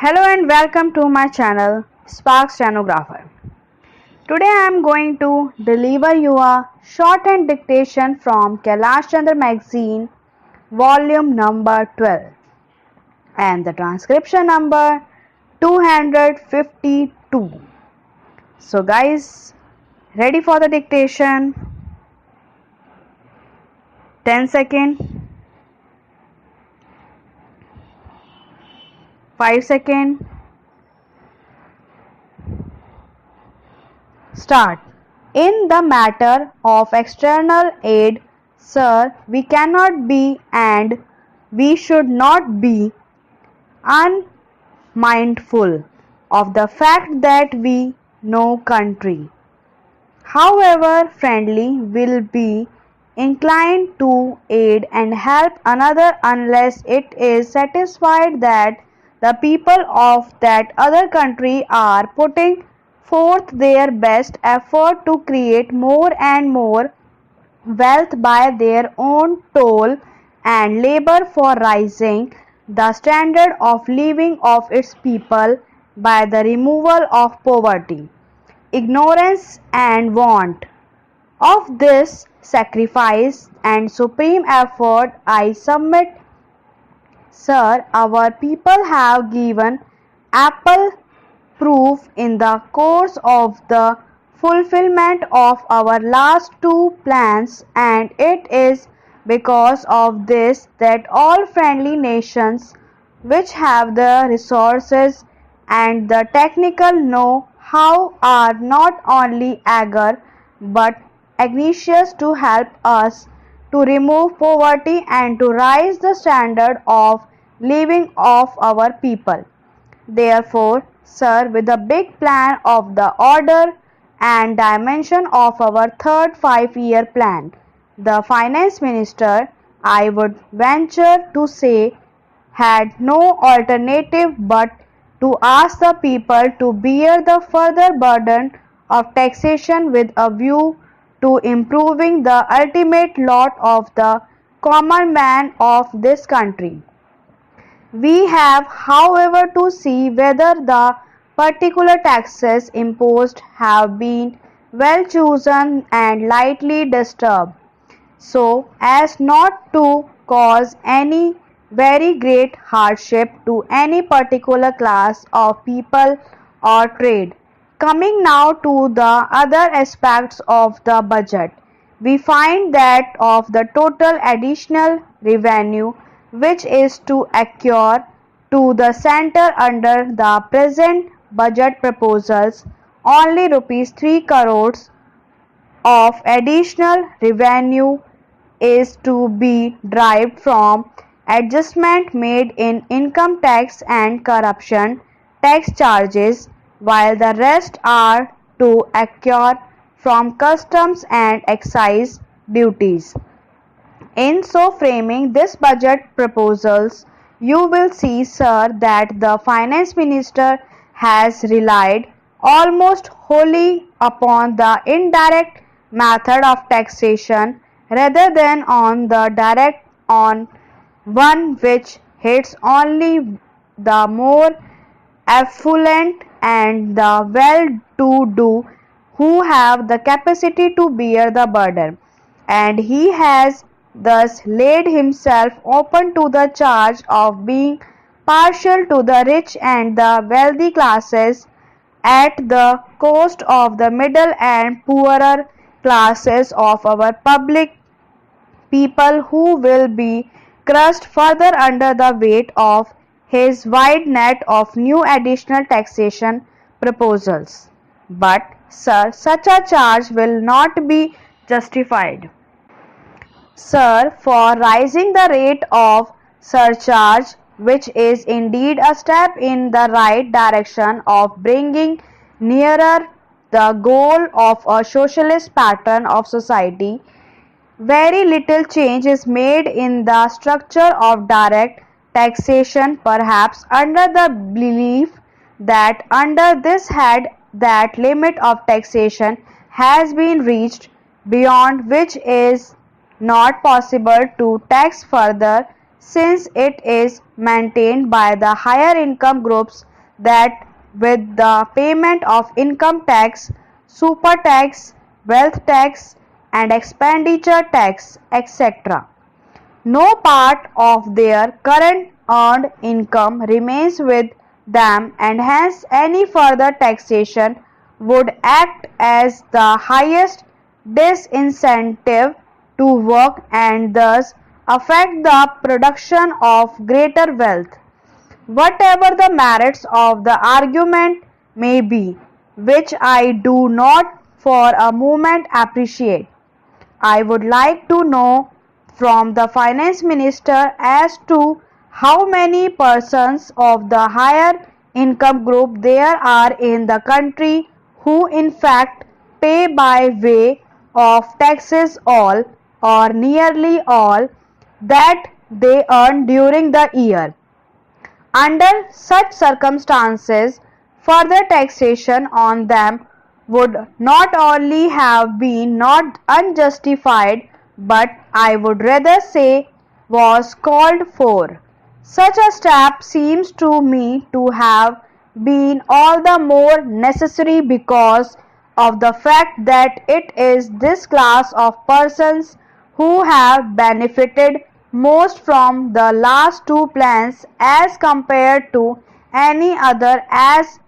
Hello and welcome to my channel SPARX Stenographer. Today I am going to deliver you a shorthand dictation from KAILASH CHANDRA magazine volume number 12 and the transcription number 252. So guys, ready for the dictation? 10 seconds, 5 seconds. Start. In the matter of external aid, sir, we cannot be and we should not be unmindful of the fact that we no country, however friendly, will be inclined to aid and help another unless it is satisfied that the people of that other country are putting forth their best effort to create more and more wealth by their own toil and labor for raising the standard of living of its people by the removal of poverty, ignorance and want. Of this sacrifice and supreme effort I submit, sir, our people have given ample proof in the course of the fulfillment of our last two plans, and it is because of this that all friendly nations which have the resources and the technical know-how are not only eager but anxious to help us to remove poverty and to raise the standard of living of our people. Therefore, sir, with the big plan of the order and dimension of our third 5-year plan, the finance minister, I would venture to say, had no alternative but to ask the people to bear the further burden of taxation with a view to improving the ultimate lot of the common man of this country. We have, however, to see whether the particular taxes imposed have been well chosen and lightly disturbed, so as not to cause any very great hardship to any particular class of people or trade. Coming now to the other aspects of the budget, we find that of the total additional revenue which is to accrue to the centre under the present budget proposals, only rupees 3 crores of additional revenue is to be derived from adjustment made in income tax and corruption tax charges, while the rest are to accrue from customs and excise duties. In so framing this budget proposals, you will see, sir, that the finance minister has relied almost wholly upon the indirect method of taxation rather than on the direct one which hits only the more affluent and the well-to-do who have the capacity to bear the burden, and he has thus laid himself open to the charge of being partial to the rich and the wealthy classes at the cost of the middle and poorer classes of our public people, who will be crushed further under the weight of his wide net of new additional taxation proposals. But, sir, such a charge will not be justified, sir, for raising the rate of surcharge, which is indeed a step in the right direction of bringing nearer the goal of a socialist pattern of society. Very little change is made in the structure of direct taxation, perhaps under the belief that under this head that limit of taxation has been reached beyond which is not possible to tax further, since it is maintained by the higher income groups that with the payment of income tax, super tax, wealth tax, and expenditure tax, etc., no part of their current earned income remains with them, and hence any further taxation would act as the highest disincentive to work and thus affect the production of greater wealth. Whatever the merits of the argument may be, which I do not for a moment appreciate, I would like to know from the finance minister as to how many persons of the higher income group there are in the country who in fact pay by way of taxes all or nearly all that they earn during the year. Under such circumstances, further taxation on them would not only have been not unjustified, but I would rather say was called for. Such a step seems to me to have been all the more necessary because of the fact that it is this class of persons who have benefited most from the last two plans as compared to any other. As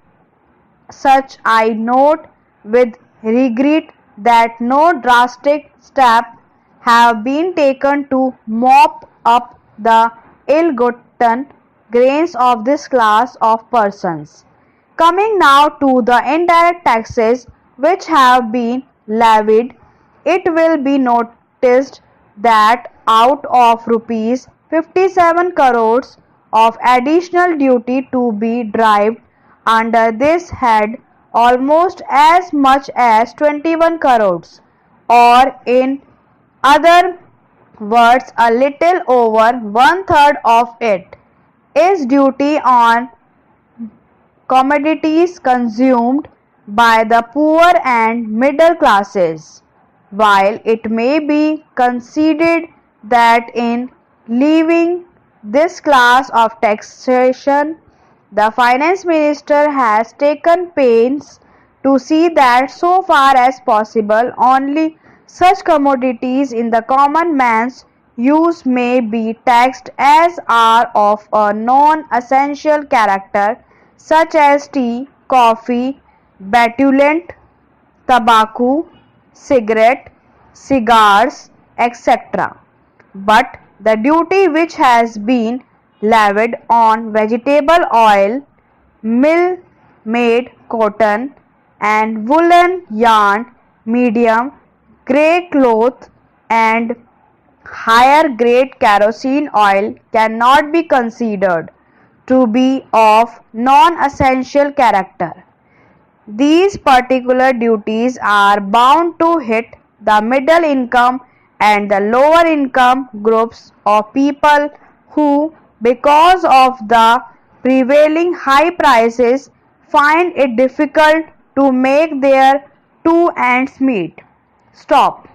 such, I note with regret that no drastic steps have been taken to mop up the ill-gotten gains of this class of persons. Coming now to the indirect taxes which have been levied, it will be noticed that out of rupees 57 crores of additional duty to be derived under this head, almost as much as 21 crores, or in other words a little over one-third of it, is duty on commodities consumed by the poor and middle classes. While it may be conceded that in levying this class of taxation, the finance minister has taken pains to see that so far as possible only such commodities in the common man's use may be taxed as are of a non-essential character, such as tea, coffee, bitulant, tobacco, cigarette, cigars, etc. But the duty which has been levied on vegetable oil, mill-made cotton, and woolen yarn, medium grade cloth, and higher grade kerosene oil cannot be considered to be of non-essential character. These particular duties are bound to hit the middle income and the lower income groups of people who, because of the prevailing high prices, find it difficult to make their two ends meet. Stop.